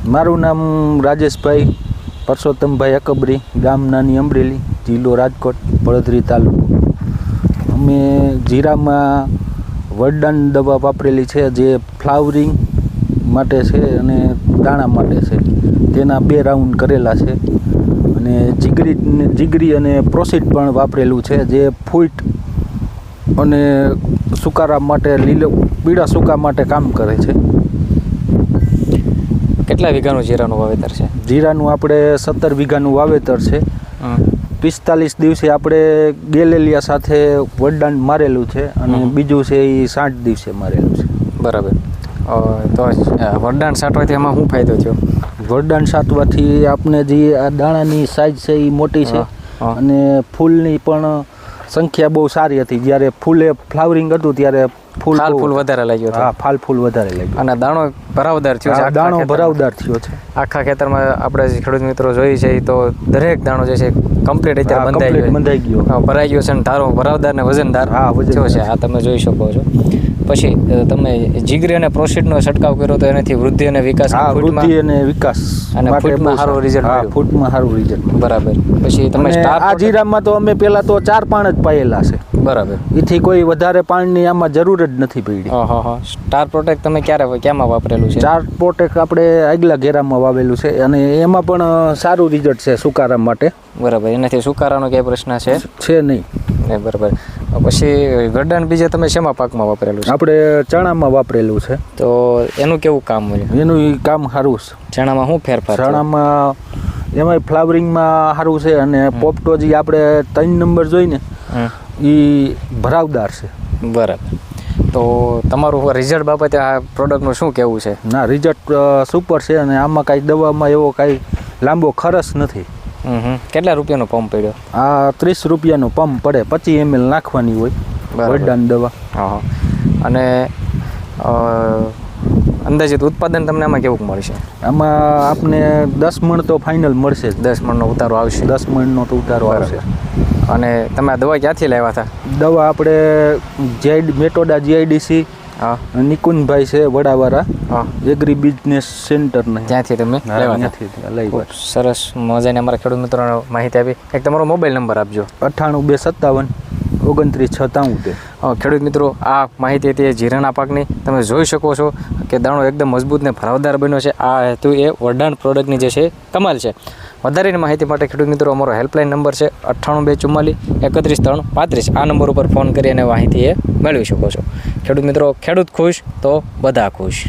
મારું નામ રાજેશભાઈ પરસોત્તમભાઈ અકબરી, ગામ નાની અમરેલી, જિલ્લો રાજકોટ, પડધરી તાલુકો. અમે જીરામાં વરદાન દવા વાપરેલી છે, જે ફ્લાવરિંગ માટે છે અને દાણા માટે છે. તેના 2 રાઉન્ડ કરેલા છે. અને જીગરી અને પ્રોસીડ પણ વાપરેલું છે, જે ફૂટ અને સુકારા માટે પીળા સૂકા માટે કામ કરે છે. કેટલા વીઘાનું જીરાનું વાવેતર છે? જીરાનું આપણે 17 વીઘાનું વાવેતર છે. 45 દિવસે આપણે ગેલેલિયા સાથે વરદાન મારેલું છે અને બીજું છે એ 60 દિવસે મારેલું છે. બરાબર. તો વરદાન છાંટવાથી એમાં શું ફાયદો થયો? વરદાન છાંટવાથી આપણે જે આ દાણાની સાઇઝ છે એ મોટી છે અને ફૂલની પણ સંખ્યા બહુ સારી હતી. જ્યારે ફ્લાવરિંગ હતું ત્યારે ફૂલ વધારે લાગ્યો. હા, ફૂલ વધારે લાગ્યો અને દાણો ભરાવદાર થયો છે. દાણો ભરાવદાર થયો છે. આખા ખેતરમાં આપણે જે ખેડૂત મિત્રો જોઈ છે તો દરેક દાણો જે છે કમ્પ્લીટ અત્યારે બંધાઈ ગયો, ભરાઈ ગયો છે અને ધારો ભરાવદાર ને વજનદાર થયો છે. આ તમે જોઈ શકો છો. પછી તમે જીગરી અને પ્રોસીડનો છંટકાવ કર્યો તો એનાથી વૃદ્ધિ અને વિકાસ અને ફૂટમાં સારું રિઝલ્ટ. બરાબર. પછી તમે આ જીરામાં તો અમે પહેલા તો 4 પાણ જ પાયેલા છે. બરાબર. એથી કોઈ વધારે પાણીની આમાં જરૂર જ નથી પડી. સ્ટાર પ્રોટેક્ટ તમે ક્યાંમાં વાપરેલું છે? સ્ટાર પ્રોટેક્ટ આપણે આગલા ઘેરામાં વાવેલું છે અને એમાં પણ સારું રિઝલ્ટ છે સુકારા માટે. બરાબર. એનાથી સુકારાનો ક્યાંય પ્રશ્ન છે નહીં. બરાબર. પછી વરદાન બીજે તમે શેમાં પાકમાં વાપરેલું છે? આપણે ચણામાં વાપરેલું છે. તો એનું કેવું કામ હોય? એનું કામ સારું છે. ચણામાં શું ફેરફાર? ચણામાં એમાંય ફ્લાવરિંગમાં સારું છે અને પોપટો જે આપણે 3 નંબર જોઈને એ ભરાવદાર છે. બરાબર. તો તમારું રિઝલ્ટ બાબતે આ પ્રોડક્ટનું શું કહેવું છે? ના, રિઝલ્ટ સુપર છે અને આમાં કાંઈ દવામાં એવો કાંઈ લાંબો ખર્ચ નથી. કેટલા રૂપિયાનો પંપ પડ્યો? આ 30 રૂપિયાનો પંપ પડે. 25 ml નાખવાની હોય વરદાન દવા. અને અંદાજિત ઉત્પાદન તમને આમાં કેવું મળશે? આમાં આપને 10 મણ તો ફાઇનલ મળશે. 10 મણનો ઉતારો આવશે? 10 મણનો તો ઉતારો આવશે. અને તમે આ દવા ક્યાંથી લાવ્યા હતા? દવા આપણે મેટોડા GIDC નિકુંજભાઈ છે વડાવાળા, એગ્રી બિઝનેસ સેન્ટર ને ત્યાંથી તમે લાવ્યા. સરસ મજાની અમારા ખેડૂત મિત્રોને માહિતી આપી. એક તમારો મોબાઈલ નંબર આપજો. 98 257 29 76. ખેડૂત મિત્રો, આ માહિતી હતી જીરાના પાકની. તમે જોઈ શકો છો કે દાણો એકદમ મજબૂત ને ભરાવદાર બન્યો છે. આ હેતુ એ વરદાન પ્રોડક્ટની જે છે કમાલ છે. વધારેની માહિતી માટે ખેડૂત મિત્રો અમારો હેલ્પલાઇન નંબર છે 98 244 31 3 35. આ નંબર ઉપર ફોન કરી અને માહિતી એ મેળવી શકો છો. ખેડૂત મિત્રો, ખેડૂત ખુશ તો બધા ખુશ.